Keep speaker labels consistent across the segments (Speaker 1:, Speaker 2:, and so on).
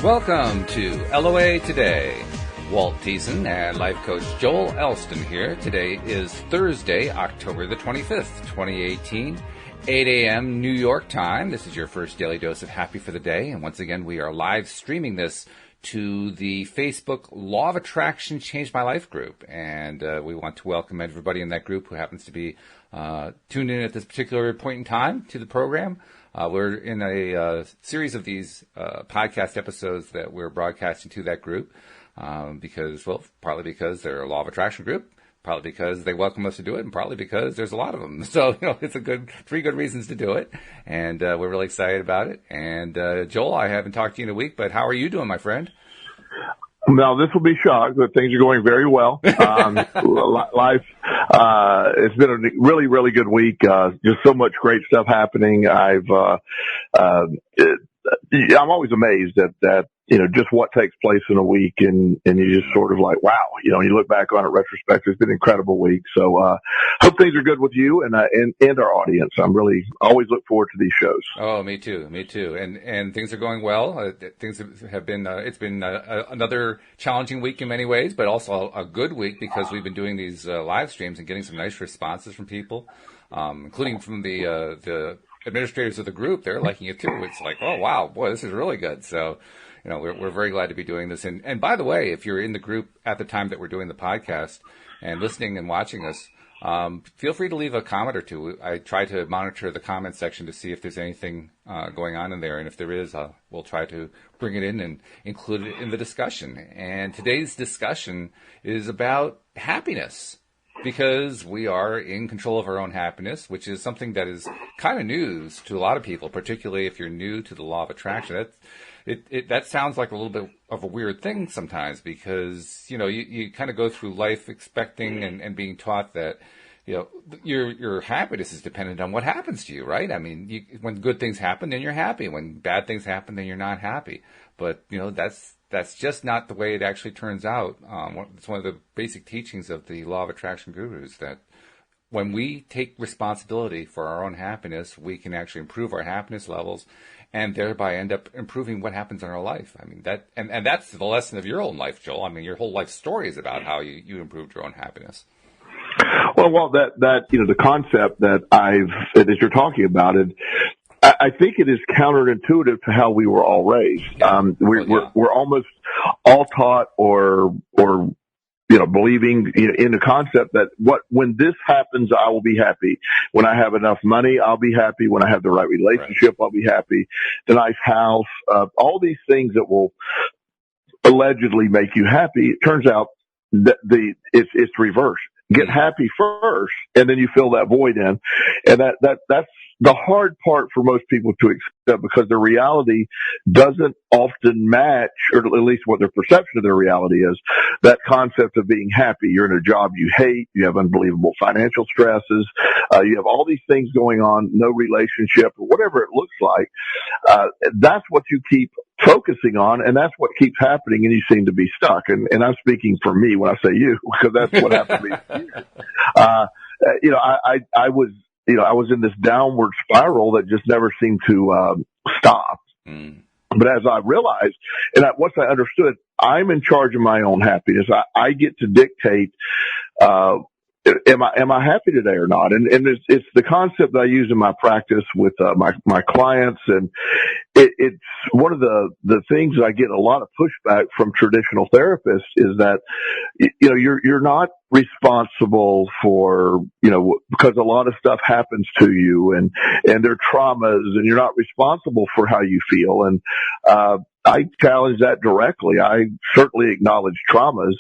Speaker 1: Welcome to LOA Today. Walt and life coach Joel Elston here. Today is Thursday, October the 25th, 2018, 8 a.m. New York time. This is your first daily dose of happy for the day. And once again, we are live streaming this to the Facebook Law of Attraction Changed My Life group. And we want to welcome everybody in that group who happens to be tuned in at this particular point in time to the program. We're in a series of these podcast episodes that we're broadcasting to that group because, well, partly because they're a Law of Attraction group, partly because they welcome us to do it, and partly because there's a lot of them. So, it's three good reasons to do it, and we're really excited about it. And Joel, I haven't talked to you in a week, but how are you doing, my friend?
Speaker 2: Now, this will be shocked, but things are going very well. Life, it's been a really, really good week. Just so much great stuff happening. I'm always amazed at just what takes place in a week, and you just sort of like, wow, you look back on it retrospect. It's been an incredible week. So, hope things are good with you and our audience. I'm really always look forward to these shows.
Speaker 1: Oh, me too. And things are going well. Things have been, it's been another challenging week in many ways, but also a good week because we've been doing these live streams and getting some nice responses from people, including from the administrators of the group. They're liking it too. It's like, oh, wow, boy, this is really good. So, we're very glad to be doing this. And by the way, if you're in the group at the time that we're doing the podcast and listening and watching us, feel free to leave a comment or two. I try to monitor the comment section to see if there's anything going on in there. And if there is, we'll try to bring it in and include it in the discussion. And today's discussion is about happiness, because we are in control of our own happiness, which is something that is kind of news to a lot of people, particularly if you're new to the law of attraction. That sounds like a little bit of a weird thing sometimes, because, you kind of go through life expecting and being taught that, your happiness is dependent on what happens to you, right? I mean, when good things happen, then you're happy. When bad things happen, then you're not happy. But, that's just not the way it actually turns out. It's one of the basic teachings of the Law of Attraction gurus, that when we take responsibility for our own happiness, we can actually improve our happiness levels and thereby end up improving what happens in our life. I mean, and that's the lesson of your own life, Joel. I mean, your whole life story is about how you improved your own happiness.
Speaker 2: Well, that the concept that as you're talking about it, I think it is counterintuitive to how we were all raised. Yeah. We're almost all taught or believing in the concept that when this happens, I will be happy. When I have enough money, I'll be happy. When I have the right relationship, right, I'll be happy. The nice house, all these things that will allegedly make you happy. It turns out that it's reverse. Get happy first, and then you fill that void in, and that's the hard part for most people to accept, because their reality doesn't often match, or at least what their perception of their reality is, that concept of being happy. You're in a job you hate, you have unbelievable financial stresses, you have all these things going on, no relationship, or whatever it looks like. That's what you keep focusing on, and that's what keeps happening, and you seem to be stuck. And I'm speaking for me when I say you, because that's what happened to me. I was in this downward spiral that just never seemed to stop. Mm. But as I realized, once I understood, I'm in charge of my own happiness. I get to dictate, am I happy today or not? And it's the concept that I use in my practice with my clients, and it's one of the things that I get a lot of pushback from traditional therapists is that you're not responsible for because a lot of stuff happens to you and they're traumas, and you're not responsible for how you feel. And I challenge that directly. I certainly acknowledge traumas,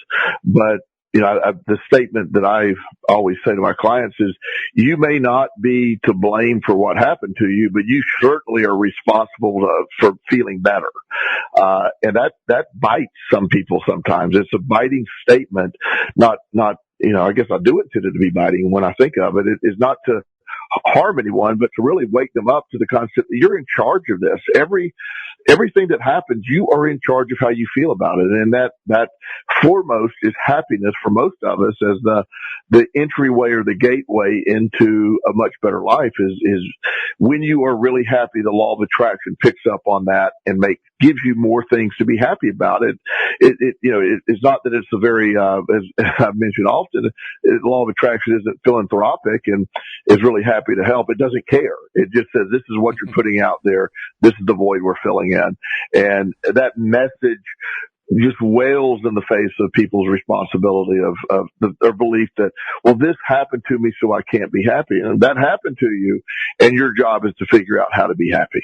Speaker 2: but the statement that I always say to my clients is, you may not be to blame for what happened to you, but you certainly are responsible for feeling better. And that bites some people sometimes. It's a biting statement, not, I guess I do intend it to be biting when I think of it. It is not to harm anyone, but to really wake them up to the concept that you're in charge of this. Every everything that happens, you are in charge of how you feel about it. And that foremost is happiness for most of us as the entryway or the gateway into a much better life is when you are really happy, the law of attraction picks up on that and gives you more things to be happy about. It's not that it's a very, as I've mentioned often, the law of attraction isn't philanthropic and is really happy to help. It doesn't care. It just says, this is what you're putting out there. This is the void we're filling in. And that message just wails in the face of people's responsibility of their belief that, well, this happened to me, so I can't be happy. And that happened to you, and your job is to figure out how to be happy.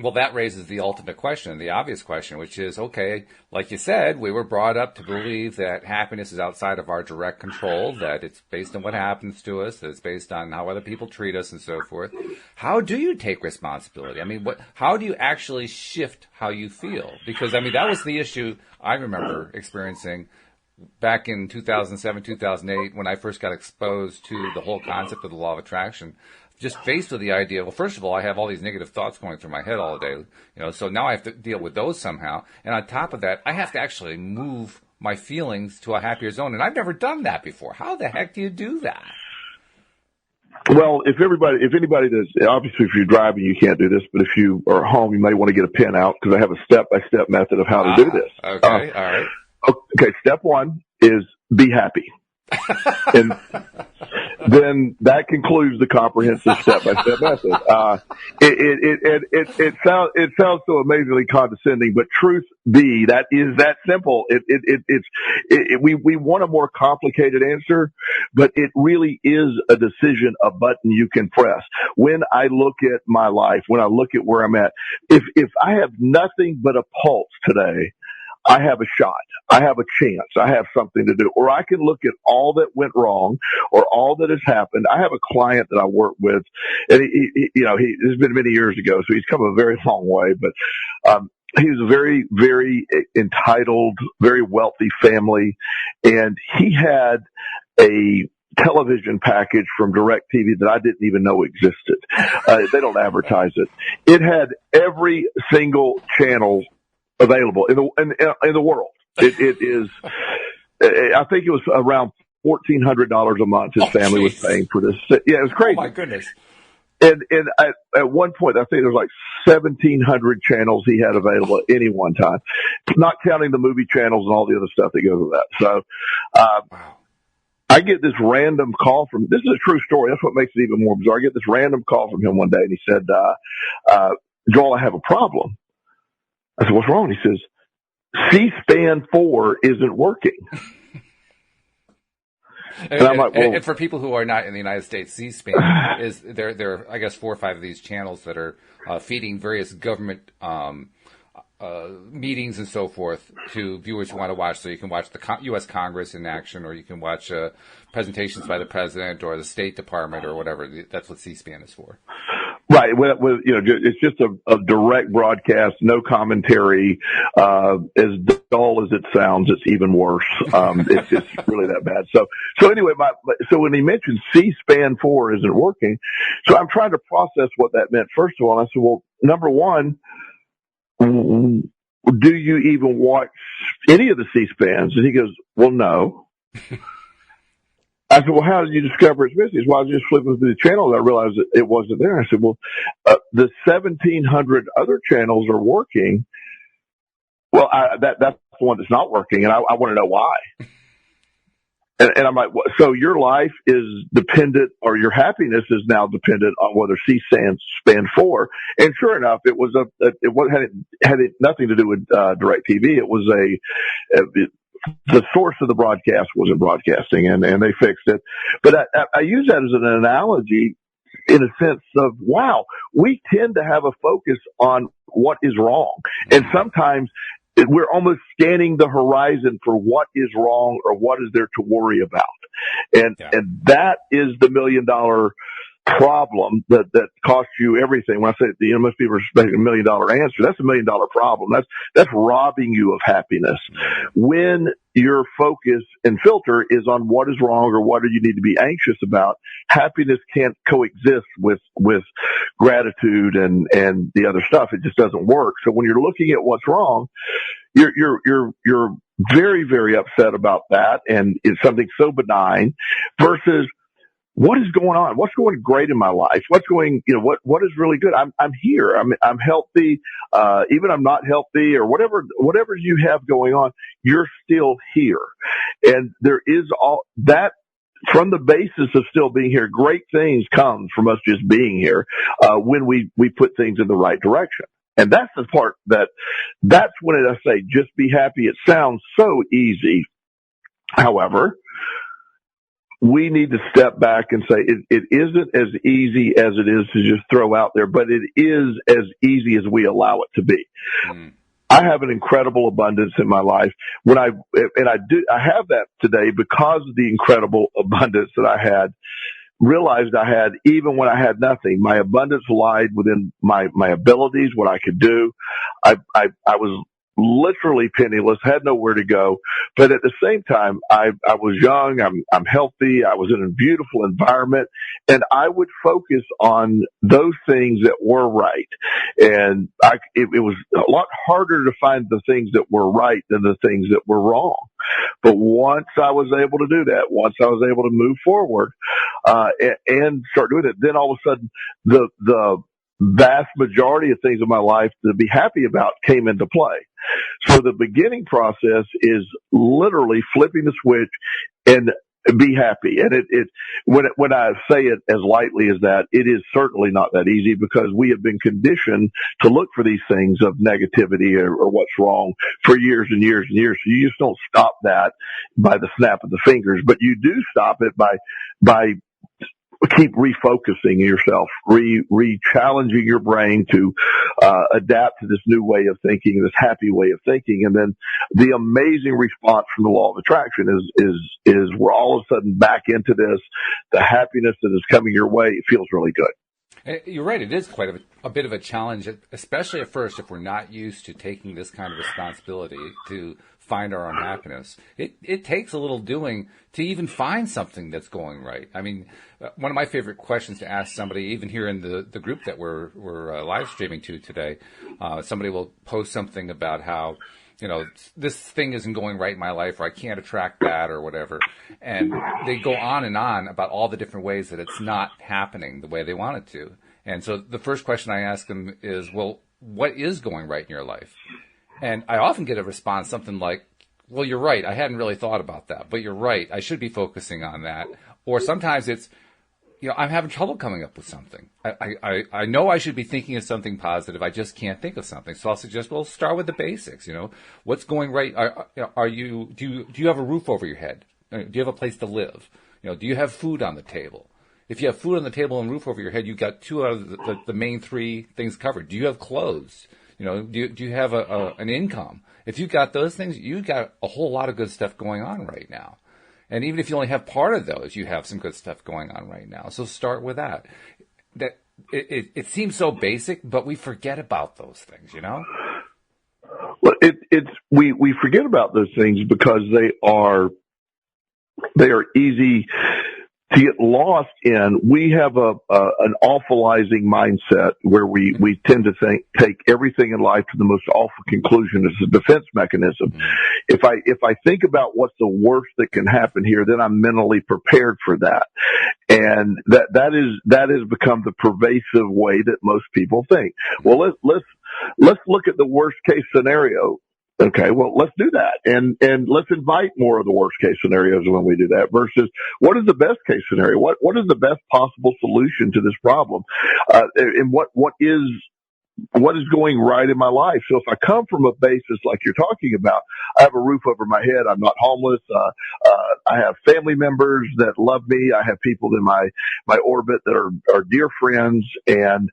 Speaker 1: Well, that raises the ultimate question, the obvious question, which is, okay, like you said, we were brought up to believe that happiness is outside of our direct control, that it's based on what happens to us, that it's based on how other people treat us and so forth. How do you take responsibility? I mean, how do you actually shift how you feel? Because, I mean, that was the issue I remember experiencing back in 2007, 2008, when I first got exposed to the whole concept of the law of attraction. Just faced with the idea, well, first of all, I have all these negative thoughts going through my head all day, so now I have to deal with those somehow. And on top of that, I have to actually move my feelings to a happier zone. And I've never done that before. How the heck do you do that?
Speaker 2: Well, if anybody does, obviously if you're driving, you can't do this, but if you are home, you may want to get a pen out because I have a step-by-step method of how to do this.
Speaker 1: Okay. All right.
Speaker 2: Okay. Step one is be happy. And then that concludes the comprehensive step-by-step method. It sounds so amazingly condescending, but truth be, that is that simple. We want a more complicated answer, but it really is a decision, a button you can press. When I look at my life, when I look at where I'm at, if I have nothing but a pulse today, I have a shot. I have a chance. I have something to do. Or I can look at all that went wrong or all that has happened. I have a client that I work with, and this has been many years ago, so he's come a very long way, but, he was a very, very entitled, very wealthy family, and he had a television package from DirecTV that I didn't even know existed. They don't advertise it. It had every single channel available in the world. It is, I think it was around $1,400 a month his family was paying for this. Yeah, it was crazy.
Speaker 1: Oh my goodness.
Speaker 2: And at one point, I think there was like 1,700 channels he had available at any one time, not counting the movie channels and all the other stuff that goes with that. So,
Speaker 1: wow.
Speaker 2: I get this random call this is a true story. That's what makes it even more bizarre. I get this random call from him one day and he said, Joel, I have a problem. I said, what's wrong? He says, C-SPAN 4 isn't working.
Speaker 1: And I'm like, well, and for people who are not in the United States, C-SPAN is there are, I guess, 4 or 5 of these channels that are feeding various government meetings and so forth to viewers who want to watch. So you can watch the U.S. Congress in action, or you can watch presentations by the president or the State Department or whatever. That's what C-SPAN is for.
Speaker 2: Right. It's just a direct broadcast, no commentary. As dull as it sounds, it's even worse. It's just really that bad. So anyway, so when he mentioned C-SPAN 4 isn't working, so I'm trying to process what that meant. First of all, I said, well, number one, do you even watch any of the C-SPANs? And he goes, well, no. I said, well, how did you discover it's missing? Well, I was just flipping through the channels. I realized that it wasn't there. I said, well, the 1,700 other channels are working. Well, that's the one that's not working, and I want to know why. And I'm like, so your life is dependent, or your happiness is now dependent on whether C-SPAN 4. And sure enough, it had nothing to do with DirecTV. It was the source of the broadcast wasn't broadcasting, and they fixed it. But I use that as an analogy in a sense of, wow, we tend to have a focus on what is wrong. And sometimes we're almost scanning the horizon for what is wrong or what is there to worry about. And that is the $1 million problem that costs you everything. When I say, most people are expecting $1 million answer, that's $1 million problem. That's robbing you of happiness. When your focus and filter is on what is wrong or what do you need to be anxious about, happiness can't coexist with gratitude and the other stuff. It just doesn't work. So when you're looking at what's wrong, you're very, very upset about that, and it's something so benign versus what is going on? What's going great in my life? What's going, what is really good? I'm here. I'm healthy. Even I'm not healthy or whatever you have going on, you're still here. And there is all that from the basis of still being here. Great things come from us just being here, when we put things in the right direction. And that's the part that's when I say just be happy. It sounds so easy. However, we need to step back and say it isn't as easy as it is to just throw out there, but it is as easy as we allow it to be. I have an incredible abundance in my life. I have that today because of the incredible abundance that I realized I had even when I had nothing. My abundance lied within my abilities, what I could do. I was literally penniless, had nowhere to go. But at the same time, I was young, I'm healthy, I was in a beautiful environment, and I would focus on those things that were right. And it was a lot harder to find the things that were right than the things that were wrong. But once I was able to do that, once I was able to move forward, and start doing it, then all of a sudden the vast majority of things in my life to be happy about came into play. So the beginning process is literally flipping the switch and be happy. And when I say it as lightly as that, it is certainly not that easy because we have been conditioned to look for these things of negativity or what's wrong for years and years and years. So you just don't stop that by the snap of the fingers, but you do stop it by keep refocusing yourself, re-challenging your brain to adapt to this new way of thinking, this happy way of thinking. And then the amazing response from the law of attraction is we're all of a sudden back into this. The happiness that is coming your way, it feels really good.
Speaker 1: You're right. It is quite a bit of a challenge, especially at first, if we're not used to taking this kind of responsibility to find our own happiness. It takes a little doing to even find something that's going right. I mean, one of my favorite questions to ask somebody, even here in the group that we're live streaming to today, somebody will post something about how, this thing isn't going right in my life, or I can't attract that, or whatever. And they go on and on about all the different ways that it's not happening the way they want it to. And so the first question I ask them is, well, what is going right in your life? And I often get a response, something like, well, you're right. I hadn't really thought about that, but you're right. I should be focusing on that. Or sometimes it's, I'm having trouble coming up with something. I know I should be thinking of something positive. I just can't think of something. So I'll suggest, well, start with the basics. What's going right? Do you have a roof over your head? Do you have a place to live? Do you have food on the table? If you have food on the table and roof over your head, you've got two out of the main three things covered. Do you have clothes? Do you have an income? If you've got those things, you've got a whole lot of good stuff going on right now. And even if you only have part of those, you have some good stuff going on right now. So start with that. That it seems so basic, but we forget about those things,
Speaker 2: Well, we forget about those things because they are easy to get lost in. We have an awfulizing mindset where we tend to take everything in life to the most awful conclusion as a defense mechanism. If I think about what's the worst that can happen here, then I'm mentally prepared for that. And that has become the pervasive way that most people think. Well, let's look at the worst case scenario. Okay, well, let's do that. And let's invite more of the worst case scenarios when we do that versus what is the best case scenario? What is the best possible solution to this problem? And what is going right in my life? So if I come from a basis like you're talking about, I have a roof over my head. I'm not homeless. I have family members that love me. I have people in my orbit that are dear friends, and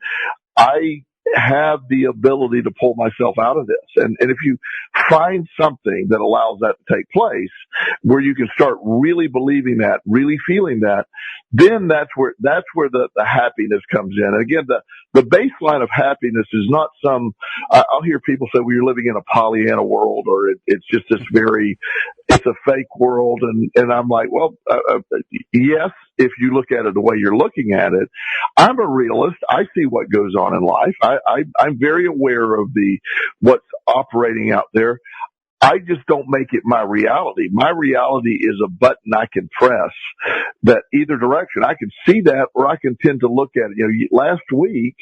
Speaker 2: I have the ability to pull myself out of this. And if you find something that allows that to take place, where you can start really believing that, really feeling that, then that's where the happiness comes in. And again, the baseline of happiness is not I'll hear people say, well, you're living in a Pollyanna world, or it's just this it's a fake world. And I'm like, well, yes, if you look at it the way you're looking at it. I'm a realist. I see what goes on in life. I'm very aware of what's operating out there. I just don't make it my reality. My reality is a button I can press that either direction. I can see that, or I can tend to look at it. Last week,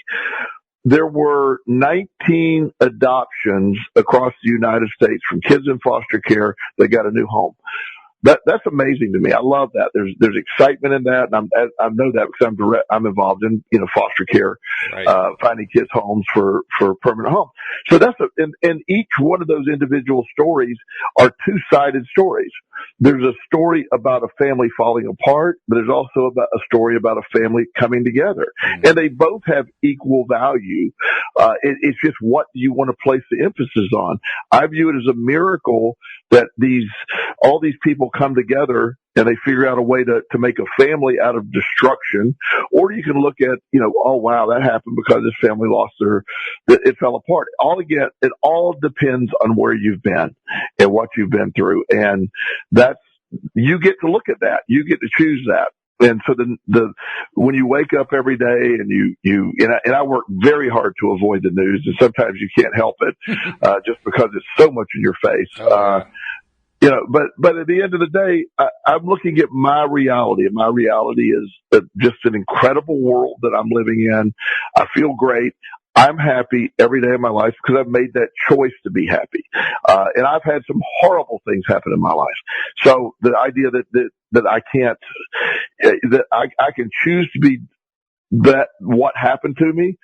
Speaker 2: there were 19 adoptions across the United States from kids in foster care that got a new home. That's amazing to me. I love that. There's excitement in that, and I know that because I'm involved in foster care, right. Finding kids homes for permanent home. So and each one of those individual stories are two-sided stories. There's a story about a family falling apart, but there's also a story about a family coming together, and they both have equal value. It's just what you want to place the emphasis on. I view it as a miracle that all these people come together and they figure out a way to make a family out of destruction. Or you can look at, oh wow, that happened because this family it fell apart. It all depends on where you've been and what you've been through. And you get to look at that. You get to choose that. And so when you wake up every day and I work very hard to avoid the news, and sometimes you can't help it, just because it's so much in your face. But at the end of the day, I'm looking at my reality, and my reality is just an incredible world that I'm living in. I feel great. I'm happy every day of my life because I've made that choice to be happy. And I've had some horrible things happen in my life. So the idea that I can't, that I can choose to be what happened to me,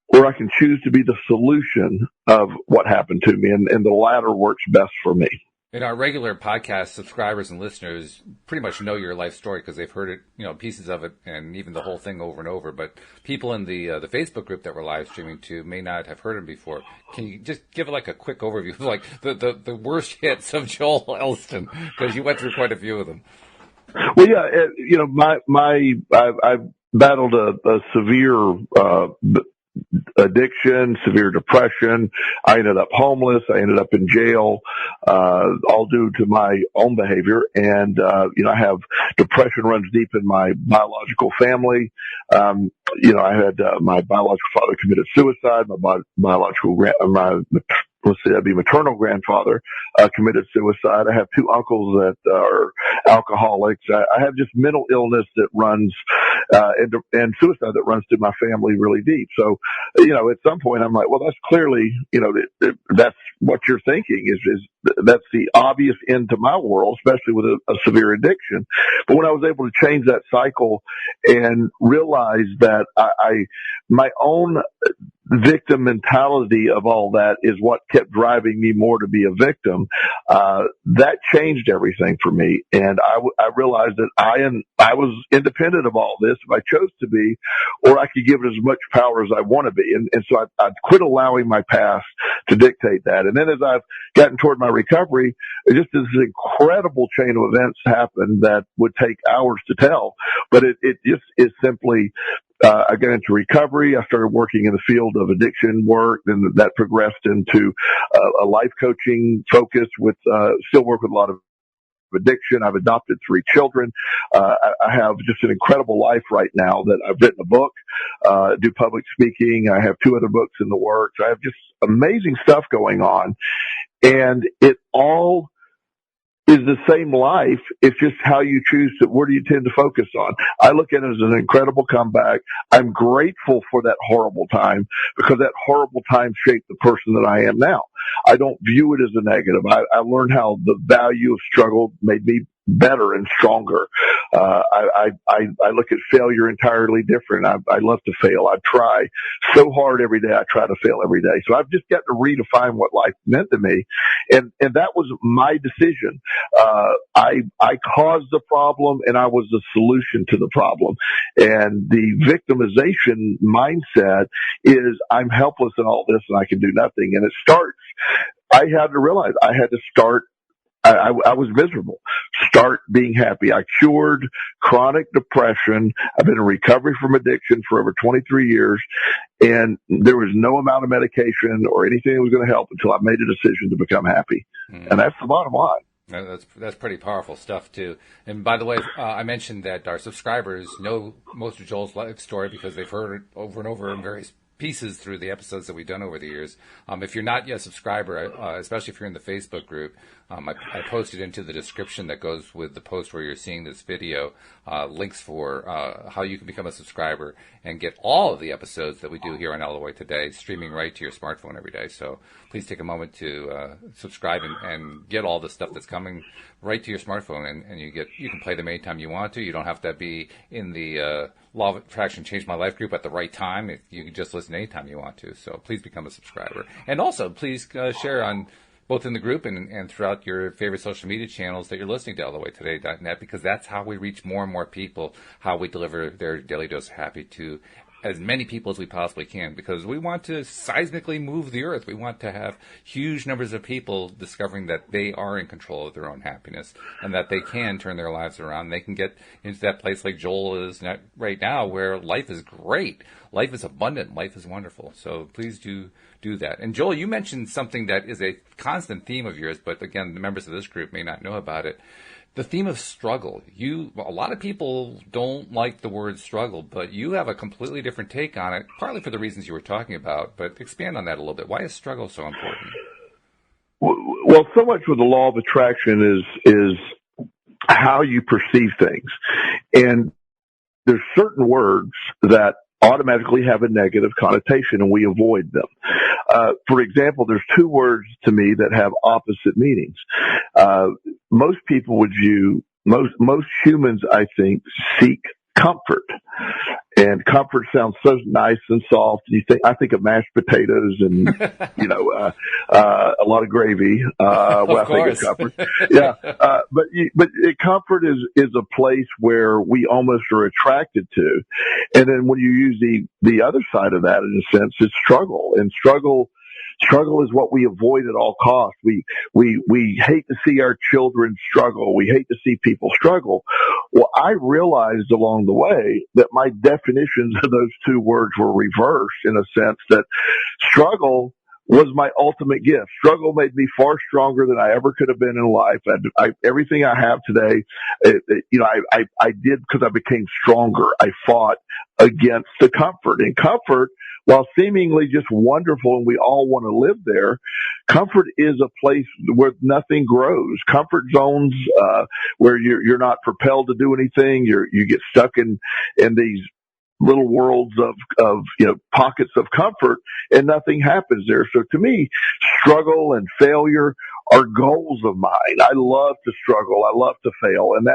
Speaker 2: or I can choose to be the solution of what happened to me. And the latter works best for me.
Speaker 1: And our regular podcast subscribers and listeners pretty much know your life story because they've heard it, pieces of it, and even the whole thing over and over. But people in the Facebook group that we're live streaming to may not have heard it before. Can you just give like a quick overview of like the worst hits of Joel Elston, because you went through quite a few of them?
Speaker 2: Well, yeah, I've battled a severe addiction, severe depression. I ended up homeless. I ended up in jail, all due to my own behavior. And, I have depression runs deep in my biological family. I had, my biological father committed suicide. That'd be maternal grandfather, committed suicide. I have two uncles that are alcoholics. I have just mental illness that runs, and suicide that runs through my family really deep. So, at some point I'm like, well, that's clearly, that's what you're thinking is that's the obvious end to my world, especially with a severe addiction. But when I was able to change that cycle and realize that my own victim mentality of all that is what kept driving me more to be a victim, that changed everything for me. And I realized that I was independent of all this if I chose to be, or I could give it as much power as I want to be. And so I quit allowing my past to dictate that. And then as I've gotten toward my recovery, just this incredible chain of events happened that would take hours to tell, but it just is simply, I got into recovery. I started working in the field of addiction work, and that progressed into a life coaching focus with, still work with a lot of addiction. I've adopted 3 children. I have just an incredible life right now that I've written a book, do public speaking. I have 2 other books in the works. I have just amazing stuff going on, and it all is the same life. It's just how you choose to, where do you tend to focus on? I look at it as an incredible comeback. I'm grateful for that horrible time because that horrible time shaped the person that I am now. I don't view it as a negative. I learned how the value of struggle made me better and stronger. I look at failure entirely different. I love to fail. I try so hard every day. I try to fail every day. So I've just got to redefine what life meant to me. And that was my decision. I caused the problem and I was the solution to the problem. And the victimization mindset is I'm helpless in all this and I can do nothing. And I had to realize I had to start. I was miserable. Start being happy. I cured chronic depression. I've been in recovery from addiction for over 23 years, and there was no amount of medication or anything that was going to help until I made a decision to become happy. And that's the bottom line.
Speaker 1: That's pretty powerful stuff, too. And by the way, I mentioned that our subscribers know most of Joel's life story because they've heard it over and over in various pieces through the episodes that we've done over the years. If you're not yet a subscriber, especially if you're in the Facebook group, I posted into the description that goes with the post where you're seeing this video, links for how you can become a subscriber and get all of the episodes that we do here on LOA Today, streaming right to your smartphone every day. So please take a moment to subscribe and get all the stuff that's coming right to your smartphone, and you can play them anytime you want to. You don't have to be in the Law of Attraction Changed My Life group at the right time. You can just listen anytime you want to. So please become a subscriber. And also, please share on both in the group and throughout your favorite social media channels that you're listening to LOAtoday.net, because that's how we reach more and more people, how we deliver their daily dose of happy to as many people as we possibly can, because we want to seismically move the earth. We want to have huge numbers of people discovering that they are in control of their own happiness and that they can turn their lives around. They can get into that place like Joel is right now, where life is great. Life is abundant. Life is wonderful. So please do that. And Joel, you mentioned something that is a constant theme of yours, but again, the members of this group may not know about it. The theme of struggle. A lot of people don't like the word struggle, but you have a completely different take on it, partly for the reasons you were talking about, but expand on that a little bit. Why is struggle so important?
Speaker 2: Well, so much with the law of attraction is how you perceive things. And there's certain words that automatically have a negative connotation, and we avoid them. For example, there's two words to me that have opposite meanings. Most people would most humans, I think, seek comfort. And comfort sounds so nice and soft. I think of mashed potatoes and, a lot of gravy. I think of comfort. Yeah. But comfort is a place where we almost are attracted to. And then when you use the other side of that, in a sense, it's struggle. And struggle is what we avoid at all costs. We hate to see our children struggle. We hate to see people struggle. Well, I realized along the way that my definitions of those two words were reversed, in a sense that struggle was my ultimate gift. Struggle made me far stronger than I ever could have been in life. Everything I have today, I did because I became stronger. I fought against the comfort. And comfort, while seemingly just wonderful and we all want to live there, comfort is a place where nothing grows. Comfort zones, where you're not propelled to do anything. You get stuck in these little worlds of pockets of comfort, and nothing happens there. So to me, struggle and failure are goals of mine. I love to struggle. I love to fail. And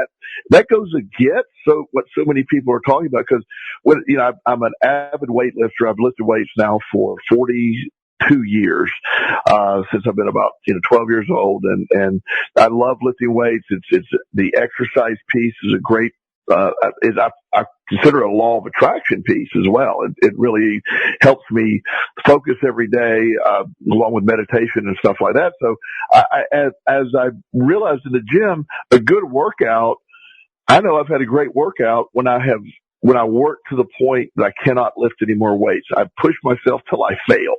Speaker 2: that goes against what so many people are talking about, because I'm an avid weightlifter. I've lifted weights now for 42 years, since I've been about 12 years old, and I love lifting weights. It's the exercise piece is a great I consider a law of attraction piece as well. It really helps me focus every day, along with meditation and stuff like that. So as I realized in the gym, a good workout, I know I've had a great workout when I work to the point that I cannot lift any more weights. I push myself till I fail.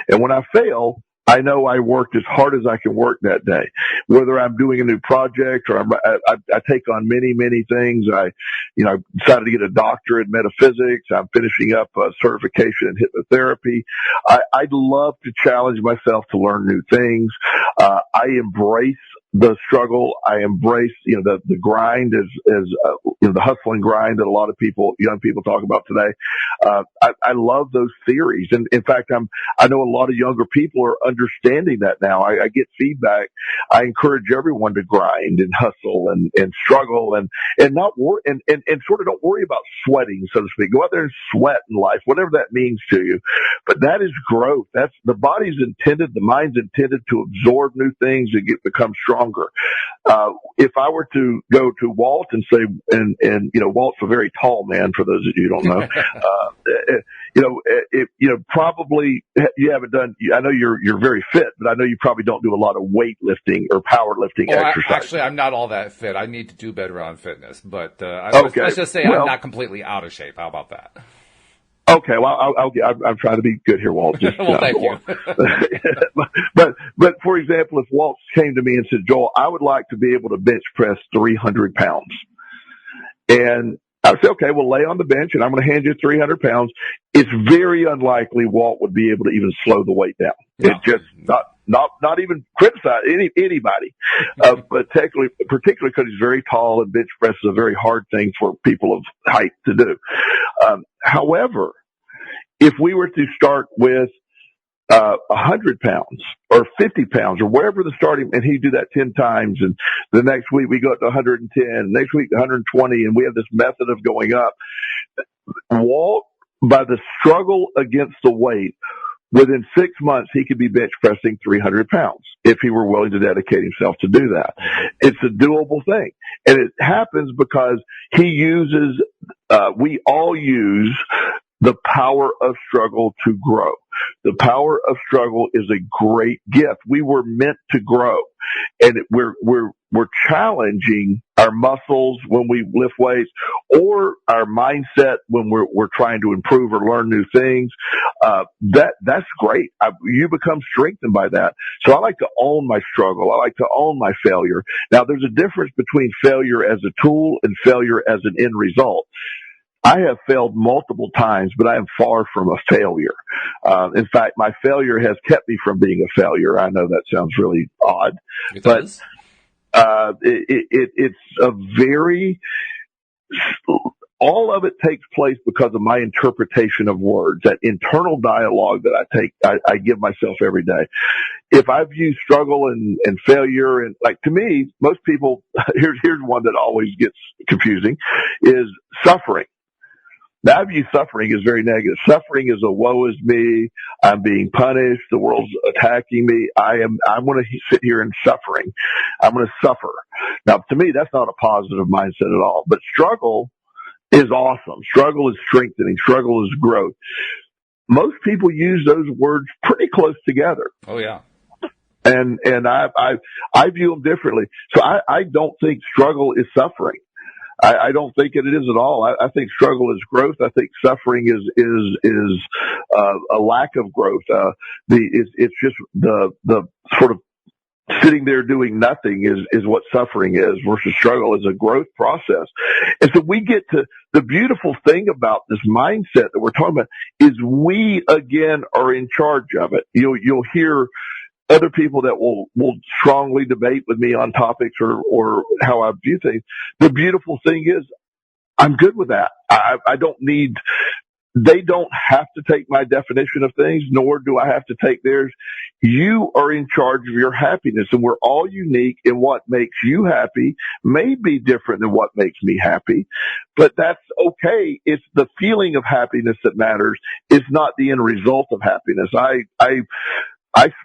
Speaker 2: And when I fail, I know I worked as hard as I can work that day. Whether I'm doing a new project or I take on many, many things. I decided to get a doctorate in metaphysics. I'm finishing up a certification in hypnotherapy. I love to challenge myself to learn new things. I embrace the struggle. I embrace, the grind the hustling grind that a lot of young people talk about today. I love those theories. And in fact, I know a lot of younger people are understanding that now. I get feedback. I encourage everyone to grind and hustle and struggle and not worry and sort of don't worry about sweating, so to speak. Go out there and sweat in life, whatever that means to you. But that is growth. That's the body's intended, the mind's intended to absorb new things and become stronger. If I were to go to Walt and say, and Walt's a very tall man for those of you who don't know, probably you haven't done, I know you're very fit, but I know you probably don't do a lot of weightlifting or powerlifting exercise.
Speaker 1: Actually, I'm not all that fit. I need to do better on fitness, but let's just say I'm not completely out of shape. How about that?
Speaker 2: Okay, well, I'm trying to be good here, Walt. Just,
Speaker 1: well, thank you.
Speaker 2: but for example, if Walt came to me and said, Joel, I would like to be able to bench press 300 pounds. And I would say, okay, well, lay on the bench and I'm going to hand you 300 pounds. It's very unlikely Walt would be able to even slow the weight down. No. It's just not even criticize anybody. But particularly because he's very tall and bench press is a very hard thing for people of height to do. However, if we were to start with 100 pounds or 50 pounds or wherever the starting, and he'd do that 10 times, and the next week we go up to 110, next week 120, and we have this method of going up. Walt, by the struggle against the weight, within 6 months he could be bench pressing 300 pounds if he were willing to dedicate himself to do that. It's a doable thing, and it happens because we all use the power of struggle to grow. The power of struggle is a great gift. We were meant to grow, and we're challenging our muscles when we lift weights, or our mindset when we're trying to improve or learn new things. That's great. You become strengthened by that. So I like to own my struggle. I like to own my failure. Now, there's a difference between failure as a tool and failure as an end result. I have failed multiple times, but I am far from a failure. In fact, my failure has kept me from being a failure. I know that sounds really odd, but it's a very, all of it takes place because of my interpretation of words, that internal dialogue that I give myself every day. If I view struggle and failure, and like, to me, most people, here's one that always gets confusing, is suffering. Now, I view suffering as very negative. Suffering is a woe is me. I'm being punished. The world's attacking me. I'm going to sit here in suffering. I'm going to suffer. Now, to me, that's not a positive mindset at all. But struggle is awesome. Struggle is strengthening. Struggle is growth. Most people use those words pretty close together.
Speaker 1: Oh, yeah.
Speaker 2: And I view them differently. So I don't think struggle is suffering. I don't think it is at all. I think struggle is growth. I think suffering is a lack of growth. It's just the sort of sitting there doing nothing is what suffering is, versus struggle is a growth process. And so we get to the beautiful thing about this mindset that we're talking about is we again are in charge of it. You'll hear other people that will strongly debate with me on topics or how I view things. The beautiful thing is I'm good with that. I don't need, they don't have to take my definition of things, nor do I have to take theirs. You are in charge of your happiness, and we're all unique, and what makes you happy may be different than what makes me happy, but that's okay. It's the feeling of happiness that matters. It's not the end result of happiness.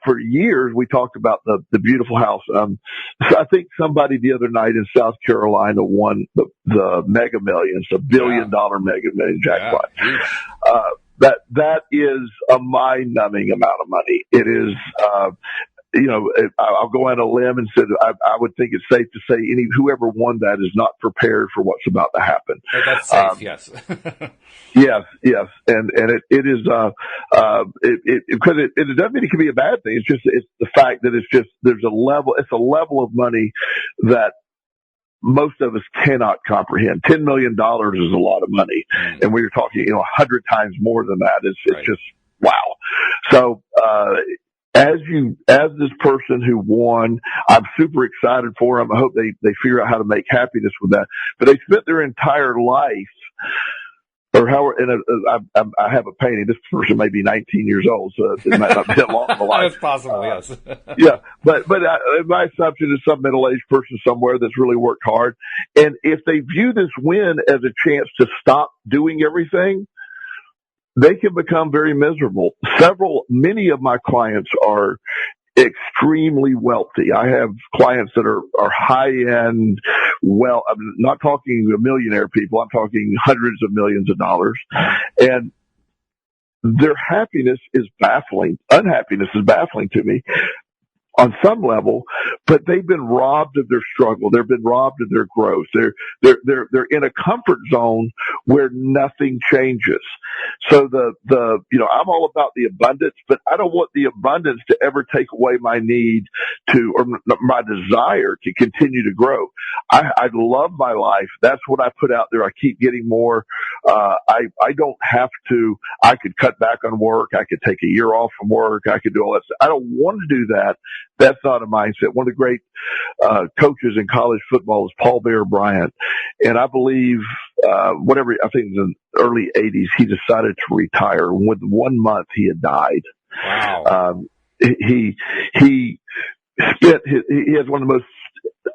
Speaker 2: For years, we talked about the beautiful house. So I think somebody the other night in South Carolina won the Mega Millions, $1 billion Mega Million jackpot. Yeah. That is a mind-numbing amount of money. It is, I'll go on a limb and say I would think it's safe to say whoever won that is not prepared for what's about to happen.
Speaker 1: That's safe, yes.
Speaker 2: Yes, and it is because it doesn't mean it can be a bad thing. It's the fact that it's a level of money that most of us cannot comprehend. $10 million is a lot of money, and when you're talking 100 times more than that, it's just wow. So as this person who won, I'm super excited for them. I hope they figure out how to make happiness with that. But they spent their entire life, or how, I have a painting. This person may be 19 years old, so it might not be that long of a life.
Speaker 1: That's possible, yes.
Speaker 2: Yeah, but my assumption is some middle-aged person somewhere that's really worked hard. And if they view this win as a chance to stop doing everything, they can become very miserable. Many of my clients are extremely wealthy. I have clients that are high-end, I'm not talking millionaire people. I'm talking hundreds of millions of dollars. And their happiness is baffling. Unhappiness is baffling to me on some level, but they've been robbed of their struggle. They've been robbed of their growth. They're in a comfort zone where nothing changes. So I'm all about the abundance, but I don't want the abundance to ever take away my need or my desire to continue to grow. I love my life. That's what I put out there. I keep getting more. I don't have to. I could cut back on work. I could take a year off from work. I could do all that stuff. I don't want to do that. That's not a mindset. One of the great coaches in college football is Paul Bear Bryant. And I believe, I think in the early 80s, he decided to retire. Within 1 month, he had died.
Speaker 1: Wow.
Speaker 2: He has one of the most,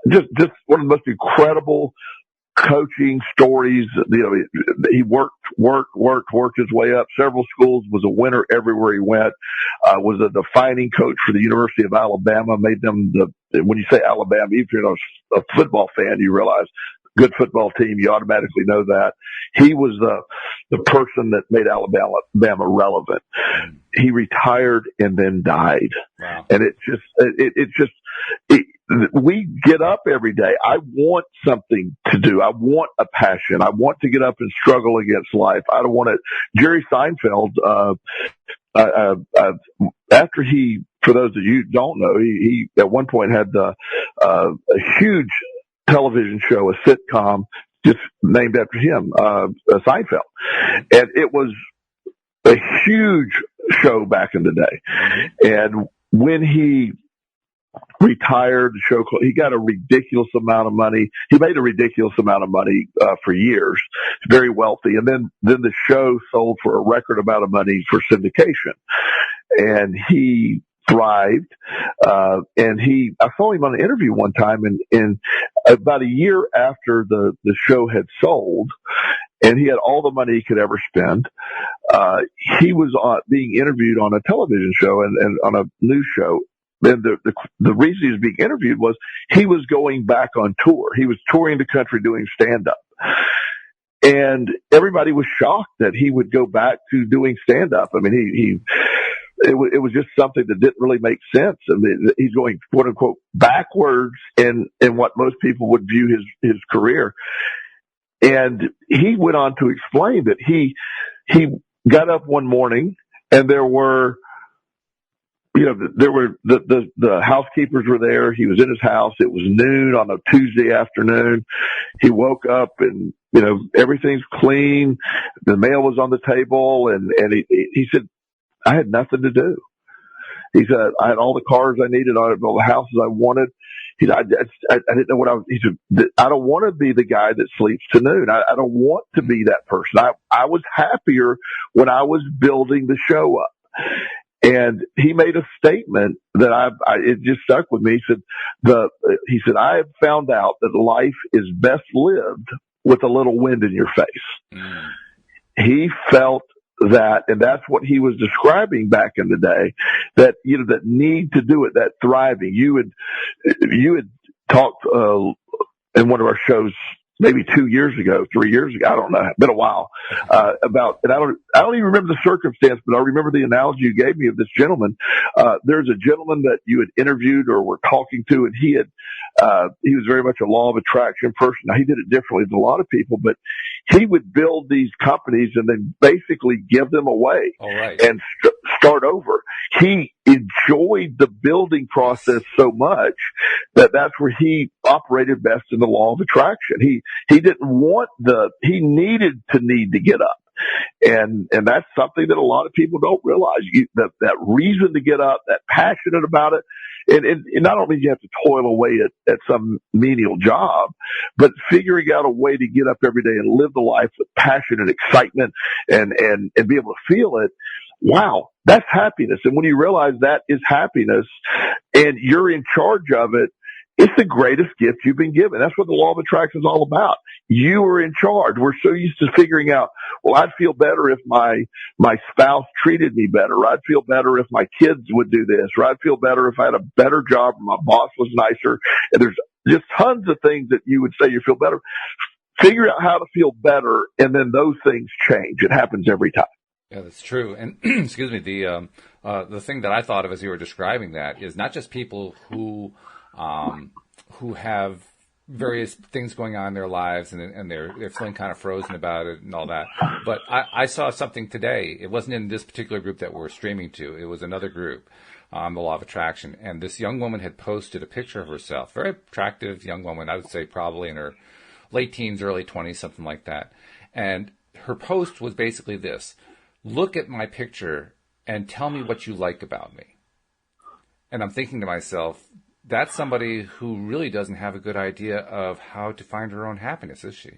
Speaker 2: just one of the most incredible coaching stories. He worked his way up several schools, was a winner everywhere he went, was a defining coach for the University of Alabama, made them when you say Alabama, even if you're not a football fan, you realize good football team, you automatically know that. He was the person that made Alabama relevant. He retired and then died.
Speaker 1: Wow.
Speaker 2: And we get up every day. I want something to do. I want a passion. I want to get up and struggle against life. I don't want to. Jerry Seinfeld, after he, for those of you who don't know, he at one point had a huge television show, a sitcom, just named after him, Seinfeld. And it was a huge show back in the day. And when he retired, the show, he got a ridiculous amount of money. He made a ridiculous amount of money for years, very wealthy. And then the show sold for a record amount of money for syndication. And he thrived. And I saw him on an interview one time, and about a year after the show had sold, and he had all the money he could ever spend, he was being interviewed on a television show and on a news show. And the reason he was being interviewed was he was going back on tour. He was touring the country doing stand-up. And everybody was shocked that he would go back to doing stand-up. I mean, it was just something that didn't really make sense. I mean, he's going, quote unquote, backwards in what most people would view his career. And he went on to explain that he got up one morning and there were the housekeepers were there. He was in his house. It was noon on a Tuesday afternoon. He woke up and, everything's clean. The mail was on the table, and he said, I had nothing to do. He said, I had all the cars I needed, all the houses I wanted. He said, I didn't know what he said, I don't want to be the guy that sleeps to noon. I don't want to be that person. I was happier when I was building the show up. And he made a statement that it just stuck with me. He said, I have found out that life is best lived with a little wind in your face. Mm. He felt that, and that's what he was describing back in the day, that, that need to do it, that thriving. You had talked, in one of our shows, maybe 2 years ago, 3 years ago, I don't know, it's been a while, about, and I don't even remember the circumstance, but I remember the analogy you gave me of this gentleman. There's a gentleman that you had interviewed or were talking to, and he was very much a law of attraction person. Now, he did it differently than a lot of people, but he would build these companies and then basically give them away.
Speaker 1: All right.
Speaker 2: And start over. He enjoyed the building process so much that's where he operated best in the law of attraction. He didn't want he needed to get up. And that's something that a lot of people don't realize. That reason to get up, that passionate about it. And not only do you have to toil away at some menial job, but figuring out a way to get up every day and live the life with passion and excitement and be able to feel it. Wow, that's happiness. And when you realize that is happiness and you're in charge of it, it's the greatest gift you've been given. That's what the law of attraction is all about. You are in charge. We're so used to figuring out, well, I'd feel better if my spouse treated me better. Or I'd feel better if my kids would do this. Or I'd feel better if I had a better job or my boss was nicer. And there's just tons of things that you would say you feel better. Figure out how to feel better, and then those things change. It happens every time.
Speaker 1: Yeah, that's true. And excuse me, the thing that I thought of as you were describing that is not just people who have various things going on in their lives and they're feeling kind of frozen about it and all that. But I saw something today. It wasn't in this particular group that we're streaming to. It was another group, the Law of Attraction. And this young woman had posted a picture of herself, very attractive young woman, I would say probably in her late teens, early 20s, something like that. And her post was basically this: look at my picture and tell me what you like about me. And I'm thinking to myself, that's somebody who really doesn't have a good idea of how to find her own happiness, is she?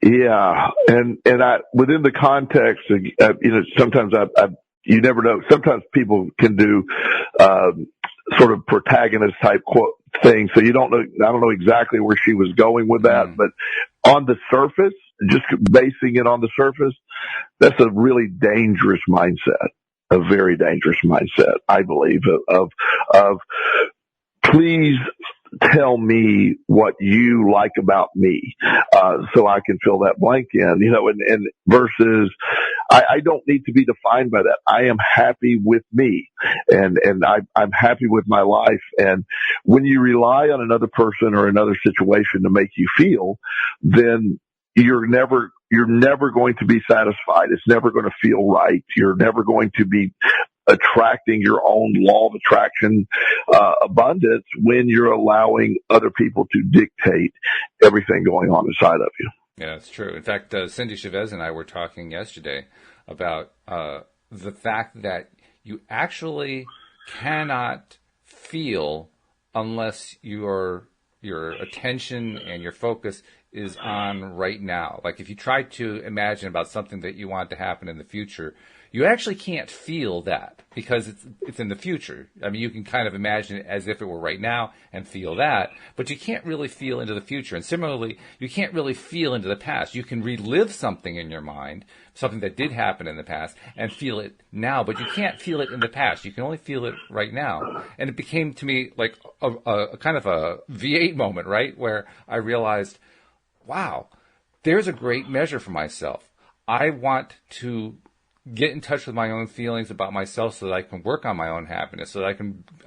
Speaker 2: Yeah. And within the context, sometimes you never know. Sometimes people can do, sort of protagonist type quote thing. So you don't know, I don't know exactly where she was going with that, but on the surface, just basing it on the surface, that's a really dangerous mindset. A very dangerous mindset, I believe, of please tell me what you like about me, so I can fill that blank in, and versus I don't need to be defined by that. I am happy with me and I'm happy with my life. And when you rely on another person or another situation to make you feel, then you're never going to be satisfied. It's never going to feel right. You're never going to be attracting your own law of attraction, abundance when you're allowing other people to dictate everything going on inside of you.
Speaker 1: Yeah, it's true. In fact, Cindy Chavez and I were talking yesterday about the fact that you actually cannot feel unless your attention and your focus is on right now. Like if you try to imagine about something that you want to happen in the future, you actually can't feel that because it's in the future. I mean, you can kind of imagine it as if it were right now and feel that, but you can't really feel into the future. And similarly, you can't really feel into the past. You can relive something in your mind, something that did happen in the past, and feel it now, but you can't feel it in the past. You can only feel it right now. And it became to me like a kind of a V8 moment, right? Where I realized, wow, there's a great measure for myself. I want to get in touch with my own feelings about myself so that I can work on my own happiness, so that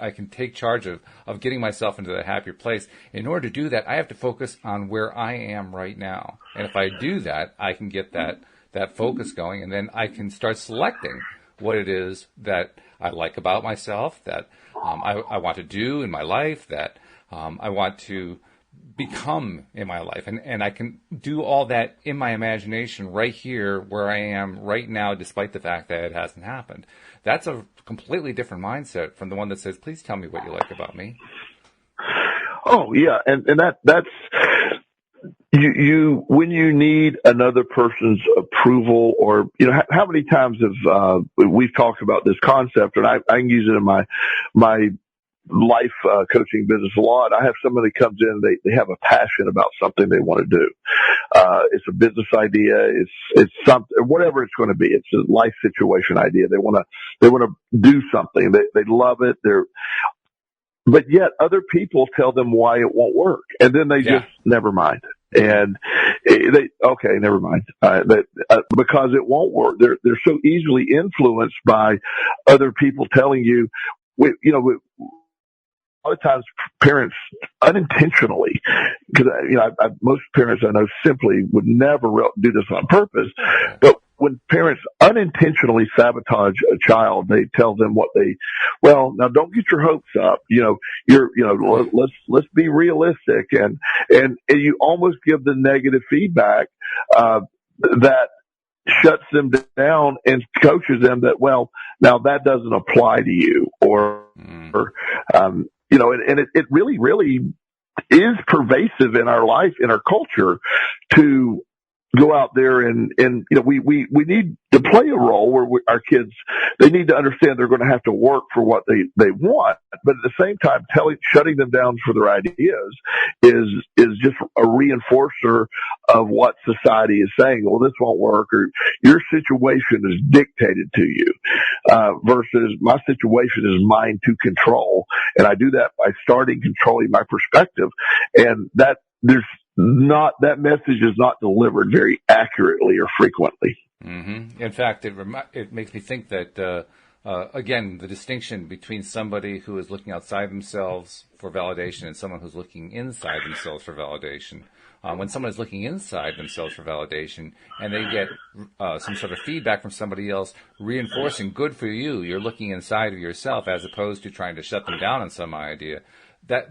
Speaker 1: I can take charge of getting myself into a happier place. In order to do that, I have to focus on where I am right now. And if I do that, I can get that focus going, and then I can start selecting what it is that I like about myself, that I want to do in my life, that I want to become in my life. And I can do all that in my imagination right here where I am right now, despite the fact that it hasn't happened. That's a completely different mindset from the one that says, please tell me what you like about me.
Speaker 2: Oh yeah. And that's you when you need another person's approval, or, how many times have, we've talked about this concept, and I can use it in my life coaching business a lot. I have somebody comes in, they have a passion about something they want to do. It's a business idea. It's something, whatever it's going to be. It's a life situation idea. They want to do something. They love it. But yet other people tell them why it won't work. And then they just never mind. And never mind. Because it won't work. They're so easily influenced by other people telling you, a lot of times parents unintentionally, because most parents I know simply would never do this on purpose, but when parents unintentionally sabotage a child, they tell them now don't get your hopes up, let's be realistic, and you almost give the negative feedback that shuts them down and coaches them that, well, now that doesn't apply to you, or it really, really is pervasive in our life, in our culture, to go out there and we need to play a role where our kids, they need to understand they're going to have to work for what they want, but at the same time, shutting them down for their ideas is just a reinforcer of what society is saying. Well, this won't work, or your situation is dictated to you, versus my situation is mine to control. And I do that by starting controlling my perspective. And that message is not delivered very accurately or frequently.
Speaker 1: Mm-hmm. In fact, it makes me think that, again, the distinction between somebody who is looking outside themselves for validation and someone who's looking inside themselves for validation. When someone is looking inside themselves for validation and they get some sort of feedback from somebody else reinforcing good for you, you're looking inside of yourself as opposed to trying to shut them down on some idea. That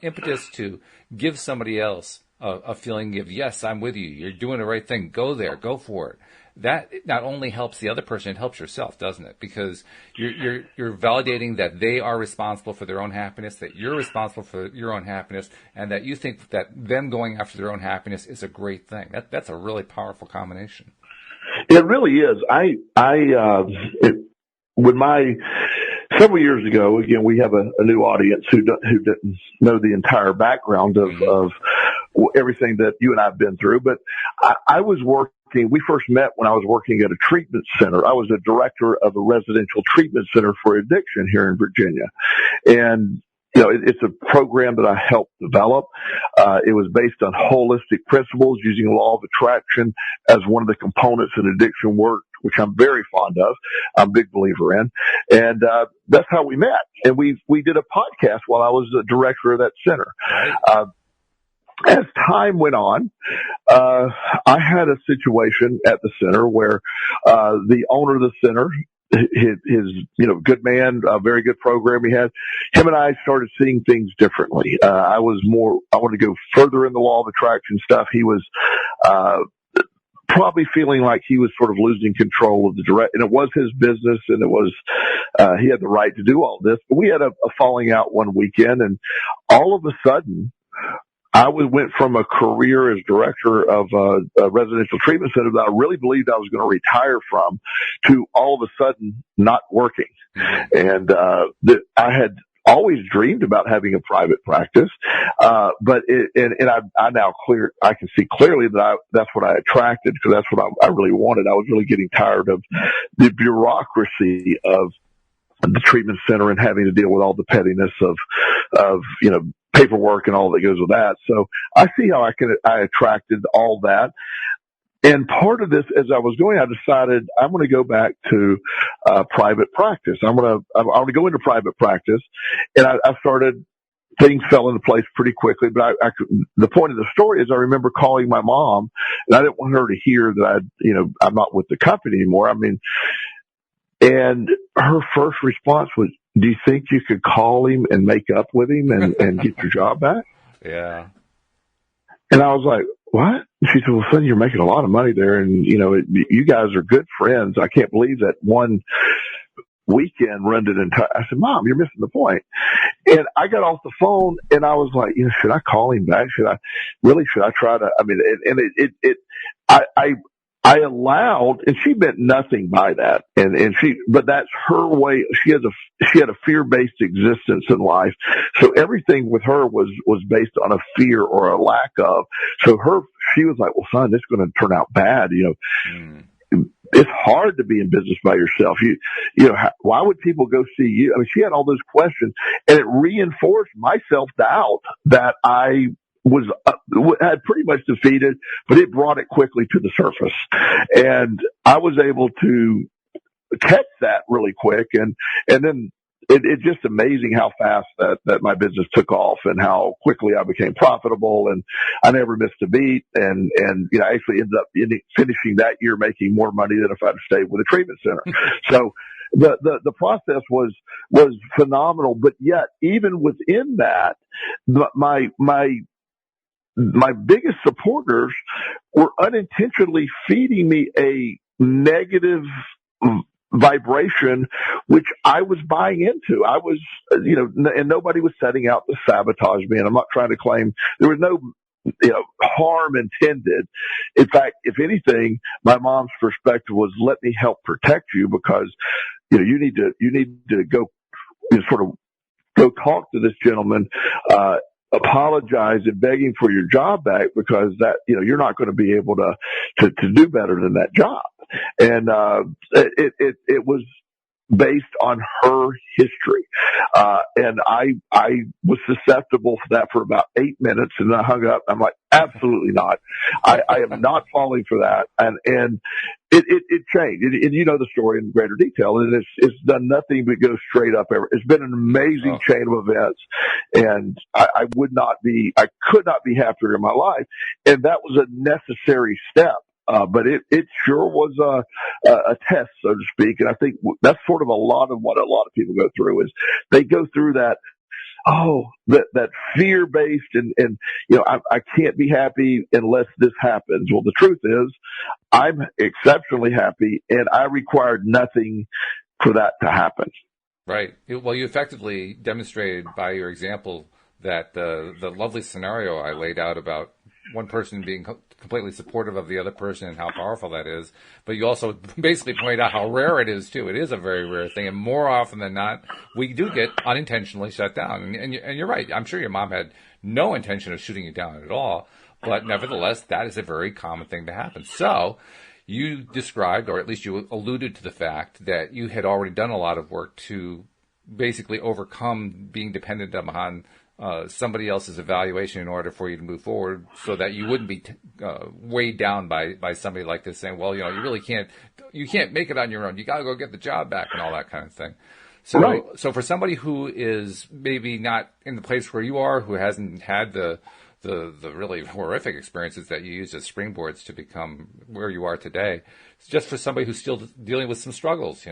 Speaker 1: impetus to give somebody else a feeling of, yes, I'm with you, you're doing the right thing, go there, go for it. That not only helps the other person, it helps yourself, doesn't it? Because you're validating that they are responsible for their own happiness, that you're responsible for your own happiness, and that you think that them going after their own happiness is a great thing. That's a really powerful combination.
Speaker 2: It really is. Several years ago, again, we have a new audience who didn't know the entire background of everything that you and I have been through. But I was working. We first met when I was working at a treatment center. I was a director of a residential treatment center for addiction here in Virginia, and it's a program that I helped develop. It was based on holistic principles, using the law of attraction as one of the components in addiction work, which I'm very fond of. I'm a big believer in. And that's how we met. And we did a podcast while I was the director of that center. As time went on, I had a situation at the center where the owner of the center, his good man, a very good program he had, him and I started seeing things differently. I wanted to go further in the law of attraction stuff. He was probably feeling like he was sort of losing control of and it was his business, and it was he had the right to do all this. But we had a falling out one weekend, and all of a sudden, I went from a career as director of a residential treatment center that I really believed I was going to retire from, to all of a sudden not working. And I had always dreamed about having a private practice, but I can see clearly that that's what I attracted, because that's what I really wanted. I was really getting tired of the bureaucracy of the treatment center and having to deal with all the pettiness of paperwork and all that goes with that. So I see how I attracted all that. And part of this, as I was going, I decided I'm going to go back to private practice. I want to go into private practice, and I started. Things fell into place pretty quickly. But the point of the story is, I remember calling my mom, and I didn't want her to hear that I'm not with the company anymore. And her first response was, "Do you think you could call him and make up with him and get your job back?"
Speaker 1: Yeah.
Speaker 2: And I was like, "What?" She said, "Well, son, you're making a lot of money there, and you guys are good friends. I can't believe that one weekend ruined it entire." I said, "Mom, you're missing the point." And I got off the phone, and I was like, should I call him back? Should I try to? I mean, I allowed, and she meant nothing by that. But that's her way. She had a fear-based existence in life. So everything with her was based on a fear or a lack of. So she was like, "Well, son, this is going to turn out bad. It's hard to be in business by yourself. Why would people go see you?" I mean, she had all those questions, and it reinforced my self-doubt that I had pretty much defeated, but it brought it quickly to the surface. And I was able to catch that really quick. And then it's just amazing how fast that my business took off, and how quickly I became profitable, and I never missed a beat. And I actually ended up finishing that year making more money than if I'd stayed with a treatment center. So the process was phenomenal. But yet, even within that, my my biggest supporters were unintentionally feeding me a negative vibration, which I was buying into. I was, and nobody was setting out to sabotage me. And I'm not trying to claim there was no, harm intended. In fact, if anything, my mom's perspective was, let me help protect you, because, you need to go, sort of go talk to this gentleman, apologize and begging for your job back, because that, you're not going to be able to do better than that job. And, it was based on her history. And I was susceptible to that for about 8 minutes, and then I hung up. I'm like, absolutely not. I am not falling for that. And it changed. And you know the story in greater detail. And it's done nothing but go straight up ever. It's been an amazing chain of events. And I could not be happier in my life. And that was a necessary step. But it sure was a test, so to speak. And I think that's sort of a lot of what a lot of people go through is they go through that, that fear-based and I can't be happy unless this happens. Well, the truth is I'm exceptionally happy, and I required nothing for that to happen.
Speaker 1: Right. Well, you effectively demonstrated by your example that the lovely scenario I laid out about one person being completely supportive of the other person and how powerful that is. But you also basically pointed out how rare it is, too. It is a very rare thing. And more often than not, we do get unintentionally shut down. And you're right. I'm sure your mom had no intention of shooting you down at all. But nevertheless, that is a very common thing to happen. So you described, or at least you alluded to the fact that you had already done a lot of work to basically overcome being dependent upon somebody else's evaluation in order for you to move forward, so that you wouldn't be weighed down by somebody like this saying, well, you really you can't make it on your own. You got to go get the job back and all that kind of thing. So,
Speaker 2: right.
Speaker 1: So for somebody who is maybe not in the place where you are, who hasn't had the really horrific experiences that you used as springboards to become where you are today, it's just for somebody who's still dealing with some struggles,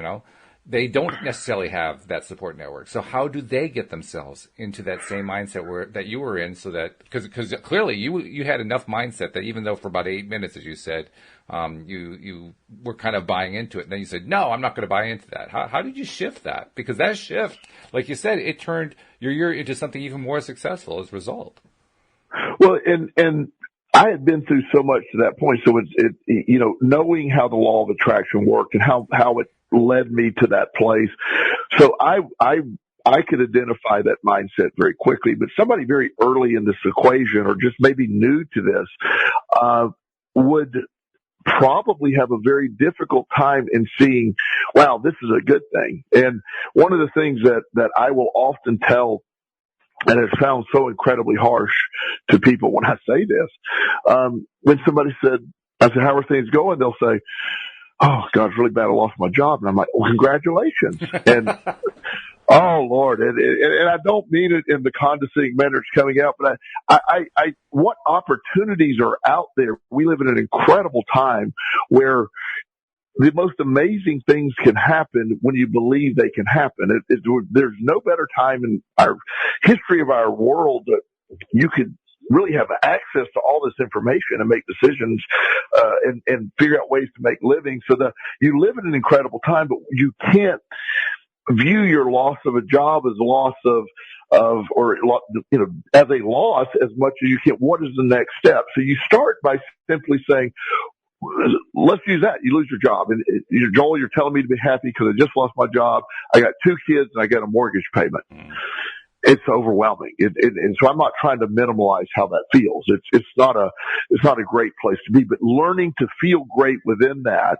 Speaker 1: they don't necessarily have that support network. So how do they get themselves into that same mindset that you were in, so that, because clearly you had enough mindset that even though for about 8 minutes, as you said, you were kind of buying into it, and then you said, no, I'm not going to buy into that. How did you shift that? Because that shift, like you said, it turned your year into something even more successful as a result.
Speaker 2: Well, and I had been through so much to that point. So it's knowing how the law of attraction worked and how it led me to that place. So I could identify that mindset very quickly, but somebody very early in this equation, or just maybe new to this, would probably have a very difficult time in seeing, wow, this is a good thing. And one of the things that I will often tell, and it sounds so incredibly harsh to people when I say this, when somebody I said, how are things going? They'll say, oh, God, it's really bad. I lost my job. And I'm like, well, congratulations. And, oh, Lord. And I don't mean it in the condescending manner it's coming out, but what opportunities are out there? We live in an incredible time where the most amazing things can happen when you believe they can happen. There's no better time in our history of our world that you could really have access to all this information and make decisions, and figure out ways to make living. So that you live in an incredible time, but you can't view your loss of a job as a loss or as a loss as much as you can. What is the next step? So you start by simply saying, let's use that. You lose your job. And Joel, you're telling me to be happy because I just lost my job. I got 2 kids and I got a mortgage payment. It's overwhelming. And so I'm not trying to minimize how that feels. It's not a great place to be, but learning to feel great within that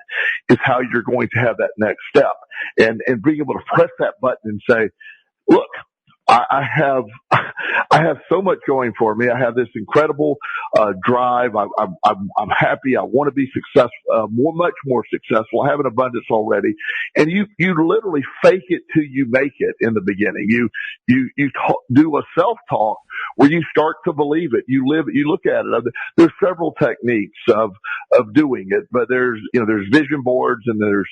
Speaker 2: is how you're going to have that next step, and being able to press that button and say, look, I have so much going for me. I have this incredible drive. I'm happy. I want to be successful, much more successful. I have an abundance already. And you literally fake it till you make it in the beginning. You do a self-talk where you start to believe it. You look at it. There's several techniques of doing it, but there's vision boards, and there's,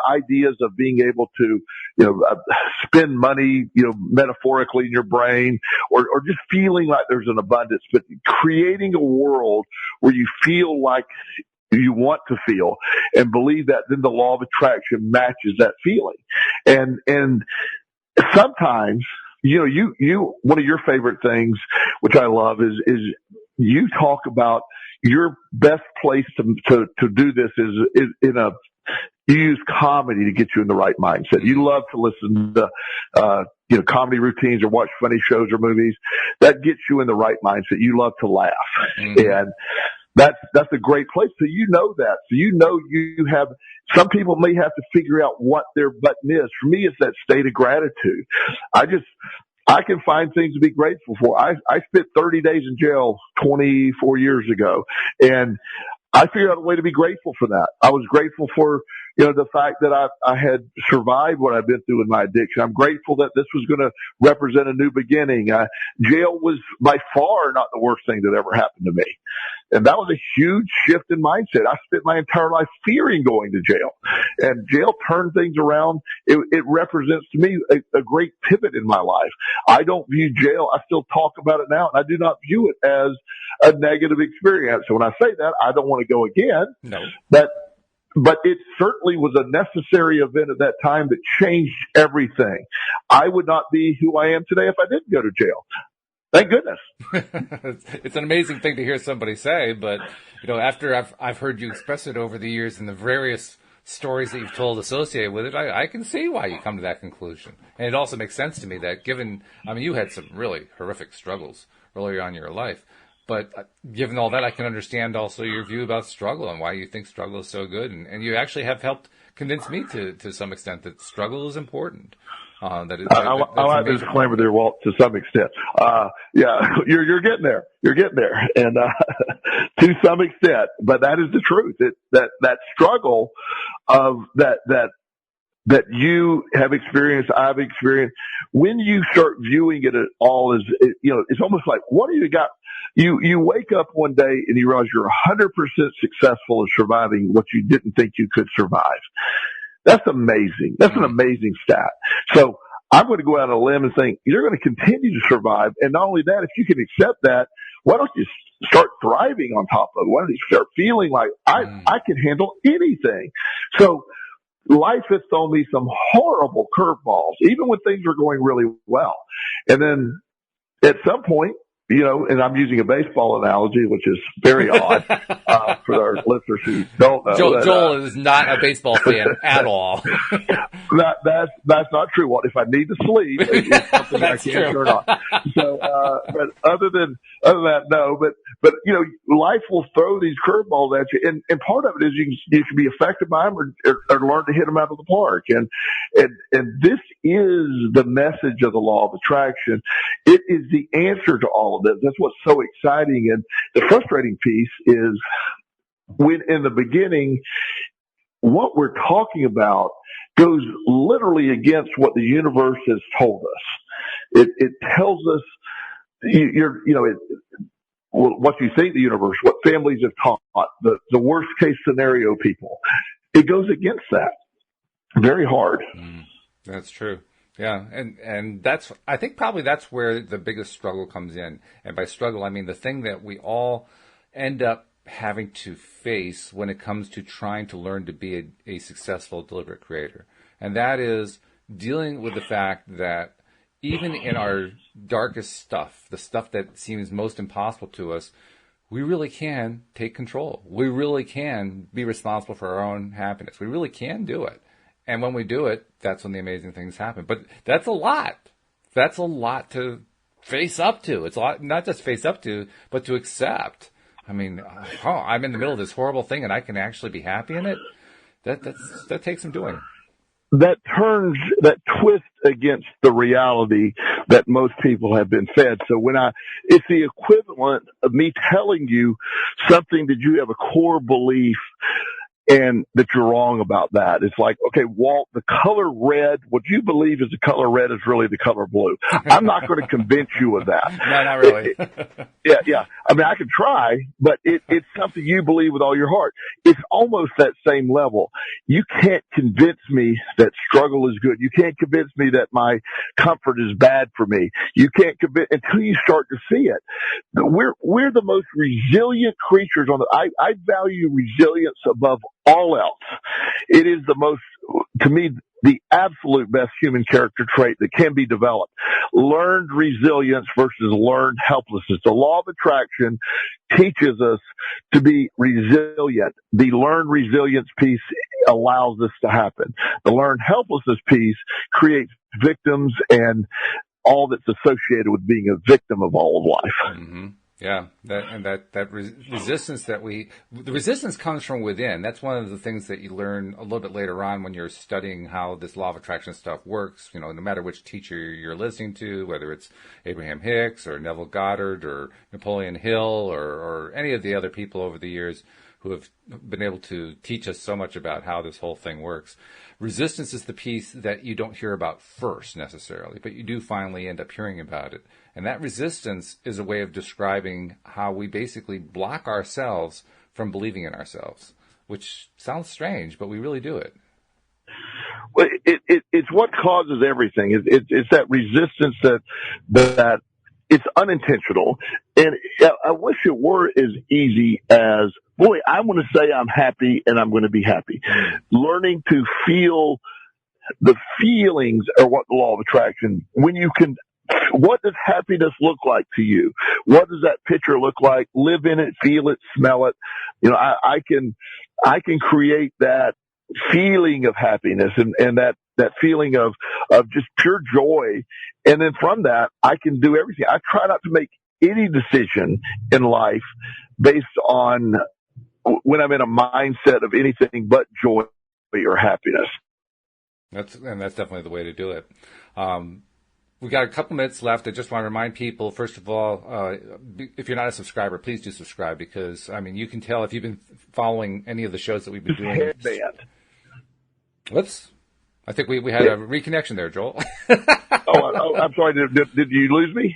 Speaker 2: ideas of being able to, spend money, metaphorically in your brain, or just feeling like there's an abundance, but creating a world where you feel like you want to feel and believe that, then the law of attraction matches that feeling. And sometimes, one of your favorite things, which I love, is you talk about your best place to do this is you use comedy to get you in the right mindset. You love to listen to, comedy routines or watch funny shows or movies. That gets you in the right mindset. You love to laugh. Mm-hmm. And that's a great place. So you know that. So you have, some people may have to figure out what their button is. For me, it's that state of gratitude. I can find things to be grateful for. I spent 30 days in jail 24 years ago, and I figured out a way to be grateful for that. I was grateful for, the fact that I had survived what I've been through with my addiction. I'm grateful that this was going to represent a new beginning. Jail was by far not the worst thing that ever happened to me. And that was a huge shift in mindset. I spent my entire life fearing going to jail, and jail turned things around. It represents to me a great pivot in my life. I don't view jail. I still talk about it now, and I do not view it as a negative experience. So when I say that, I don't want to go again.
Speaker 1: No.
Speaker 2: But it certainly was a necessary event at that time that changed everything. I would not be who I am today if I didn't go to jail. Thank goodness.
Speaker 1: It's an amazing thing to hear somebody say, but after I've heard you express it over the years in the various stories that you've told associated with it, I can see why you come to that conclusion. And it also makes sense to me that you had some really horrific struggles earlier on in your life. But given all that, I can understand also your view about struggle and why you think struggle is so good. And you actually have helped convince me to some extent that struggle is important.
Speaker 2: I like the disclaimer there, Walt, to some extent. You're getting there. You're getting there. And to some extent, but that is the truth. That struggle of that you have experienced, I've experienced, when you start viewing it all as, it's almost like, what do you got? You wake up one day and you realize you're 100% successful in surviving what you didn't think you could survive. That's amazing. That's an amazing stat. So I'm going to go out on a limb and think you're going to continue to survive. And not only that, if you can accept that, why don't you start thriving on top of it? Why don't you start feeling like I can handle anything? So life has thrown me some horrible curveballs, even when things are going really well. And then at some point, and I'm using a baseball analogy, which is very odd for our listeners who don't know.
Speaker 1: Joel is not a baseball fan at all.
Speaker 2: That's not true. Walt, if I need to sleep, it's something I can't turn on. So, but other than that, no. But life will throw these curveballs at you, and part of it is you can be affected by them or learn to hit them out of the park. And this is the message of the law of attraction. It is the answer to all of this. That's what's so exciting. And the frustrating piece is when in the beginning, what we're talking about goes literally against what the universe has told us. It tells us what you think the universe, what families have taught, the worst case scenario people. It goes against that. Very hard.
Speaker 1: That's true. Yeah, and I think probably that's where the biggest struggle comes in. And by struggle, I mean the thing that we all end up having to face when it comes to trying to learn to be a successful, deliberate creator. And that is dealing with the fact that even in our darkest stuff, the stuff that seems most impossible to us, we really can take control. We really can be responsible for our own happiness. We really can do it. And when we do it, that's when the amazing things happen. But that's a lot. That's a lot to face up to. It's a lot, not just face up to, but to accept. I mean, I'm in the middle of this horrible thing and I can actually be happy in it. That takes some doing.
Speaker 2: That twist against the reality that most people have been fed. So it's the equivalent of me telling you something that you have a core belief and that you're wrong about that. It's like, okay, Walt, the color red, what you believe is the color red is really the color blue. I'm not going to convince you of that.
Speaker 1: No, not really.
Speaker 2: Yeah. I mean, I could try, but it's something you believe with all your heart. It's almost that same level. You can't convince me that struggle is good. You can't convince me that my comfort is bad for me. You can't convince until you start to see it. We're the most resilient creatures on I value resilience above all else. It is the most, to me, the absolute best human character trait that can be developed. Learned resilience versus learned helplessness. The law of attraction teaches us to be resilient. The learned resilience piece allows this to happen. The learned helplessness piece creates victims and all that's associated with being a victim of all of life.
Speaker 1: Mm-hmm. Yeah, resistance the resistance comes from within. That's one of the things that you learn a little bit later on when you're studying how this law of attraction stuff works. You know, no matter which teacher you're listening to, whether it's Abraham Hicks or Neville Goddard or Napoleon Hill or any of the other people over the years who have been able to teach us so much about how this whole thing works. Resistance is the piece that you don't hear about first necessarily, but you do finally end up hearing about it. And that resistance is a way of describing how we basically block ourselves from believing in ourselves, which sounds strange, but we really do it.
Speaker 2: Well, it's what causes everything. It's that resistance that it's unintentional. And I wish it were as easy as, boy, I want to say I'm happy and I'm going to be happy. Learning to feel the feelings are what the law of attraction, when you can, what does happiness look like to you? What does that picture look like? Live in it, feel it, smell it. You know, I can create that feeling of happiness and that feeling of just pure joy. And then from that, I can do everything. I try not to make any decision in life based on when I'm in a mindset of anything but joy or happiness.
Speaker 1: That's definitely the way to do it. We've got a couple minutes left. I just want to remind people, first of all, if you're not a subscriber, please do subscribe because, I mean, you can tell if you've been following any of the shows that we've been doing.
Speaker 2: Headband.
Speaker 1: Whoops. I think we had a reconnection there, Joel.
Speaker 2: Oh, I'm sorry. Did you lose me?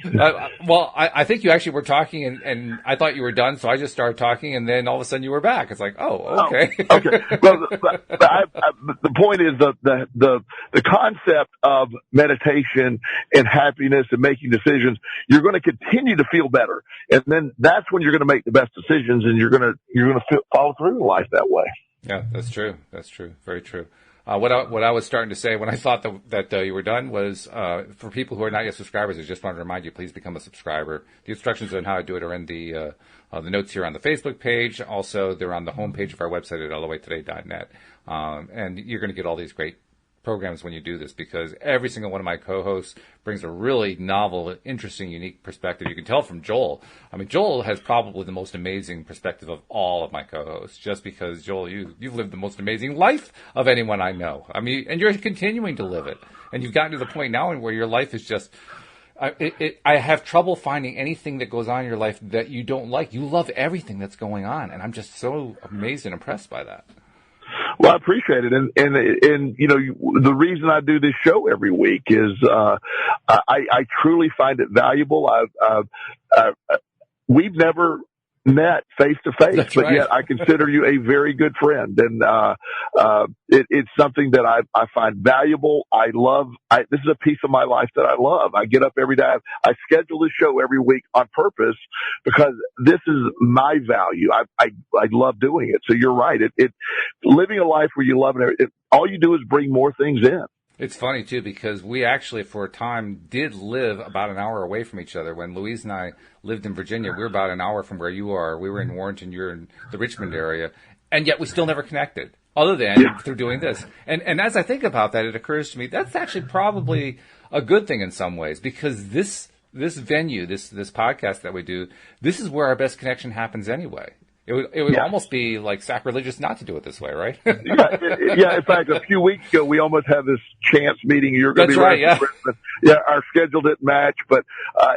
Speaker 1: Well, I think you actually were talking, and I thought you were done, so I just started talking, and then all of a sudden you were back. It's like, oh, okay.
Speaker 2: Oh, okay. Well, the point is the concept of meditation and happiness and making decisions. You're going to continue to feel better, and then that's when you're going to make the best decisions, and you're going to follow through in life that way.
Speaker 1: Yeah, that's true. That's true. Very true. What I was starting to say when I thought that you were done was, for people who are not yet subscribers, I just wanted to remind you, please become a subscriber. The instructions on how to do it are in the notes here on the Facebook page. Also, they're on the homepage of our website at allthewaytoday.net. And you're going to get all these great programs when you do this because every single one of my co-hosts brings a really novel, interesting, unique perspective. You can tell from Joel. I mean, Joel has probably the most amazing perspective of all of my co-hosts just because, Joel, you've lived the most amazing life of anyone I know. I mean, and you're continuing to live it. And you've gotten to the point now where your life is just, I have trouble finding anything that goes on in your life that you don't like. You love everything that's going on. And I'm just so amazed and impressed by that.
Speaker 2: Well, I appreciate it. And, you know, the reason I do this show every week is, I truly find it valuable. We've never met face to face, but right. Yet I consider you a very good friend. And, it's something that I find valuable. I love, this is a piece of my life that I love. I get up every day. I schedule this show every week on purpose because this is my value. I love doing it. So you're right. Living a life where you love it, all you do is bring more things in.
Speaker 1: It's funny, too, because we actually, for a time, did live about an hour away from each other. When Louise and I lived in Virginia, we were about an hour from where you are. We were in Warrenton, you're in the Richmond area, and yet we still never connected, other than through doing this. And as I think about that, it occurs to me, that's actually probably a good thing in some ways, because this venue, this podcast that we do, this is where our best connection happens anyway. It would almost be like sacrilegious not to do it this way, right?
Speaker 2: Yeah. In fact, a few weeks ago, we almost had this chance meeting. You're going to be
Speaker 1: right. Yeah.
Speaker 2: Yeah. Our schedule didn't match, but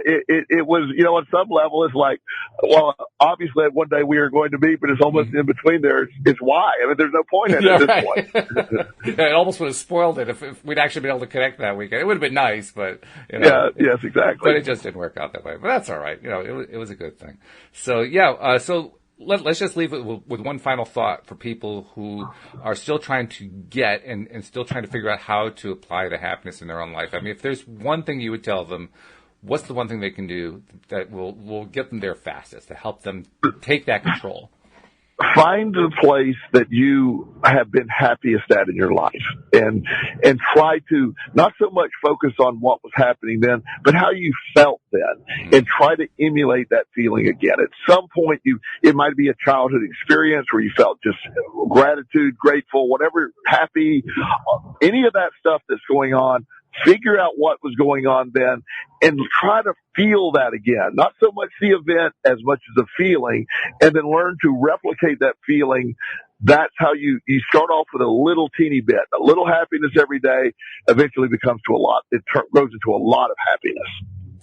Speaker 2: it was, on some level, it's like, well, obviously one day we are going to meet, but it's almost in between there. It's why. I mean, there's no point in it at this point.
Speaker 1: Yeah, it almost would have spoiled it if we'd actually been able to connect that weekend. It would have been nice, but
Speaker 2: yes, exactly.
Speaker 1: But it just didn't work out that way. But that's all right. It was a good thing. So yeah. So let's just leave it with one final thought for people who are still trying to get and still trying to figure out how to apply the happiness in their own life. I mean, if there's one thing you would tell them, what's the one thing they can do that will get them there fastest to help them take that control?
Speaker 2: Find the place that you have been happiest at in your life and try to not so much focus on what was happening then, but how you felt then and try to emulate that feeling again. At some point it might be a childhood experience where you felt just gratitude, grateful, whatever, happy, any of that stuff that's going on. Figure out what was going on then and try to feel that again. Not so much the event as much as the feeling, and then learn to replicate that feeling. That's how you start off with a little teeny bit. A little happiness every day eventually becomes to a lot. It grows into a lot of happiness.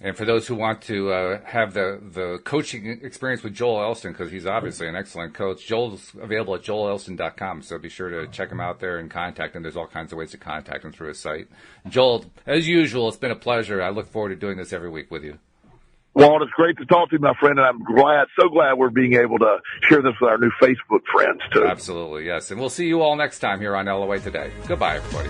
Speaker 1: And for those who want to have the coaching experience with Joel Elston, because he's obviously an excellent coach, Joel's available at joelelston.com, so be sure to check him out there and contact him. There's all kinds of ways to contact him through his site. Joel, as usual, it's been a pleasure. I look forward to doing this every week with you.
Speaker 2: Walt, it's great to talk to you, my friend, and I'm so glad we're being able to share this with our new Facebook friends, too.
Speaker 1: Absolutely, yes. And we'll see you all next time here on LOA Today. Goodbye, everybody.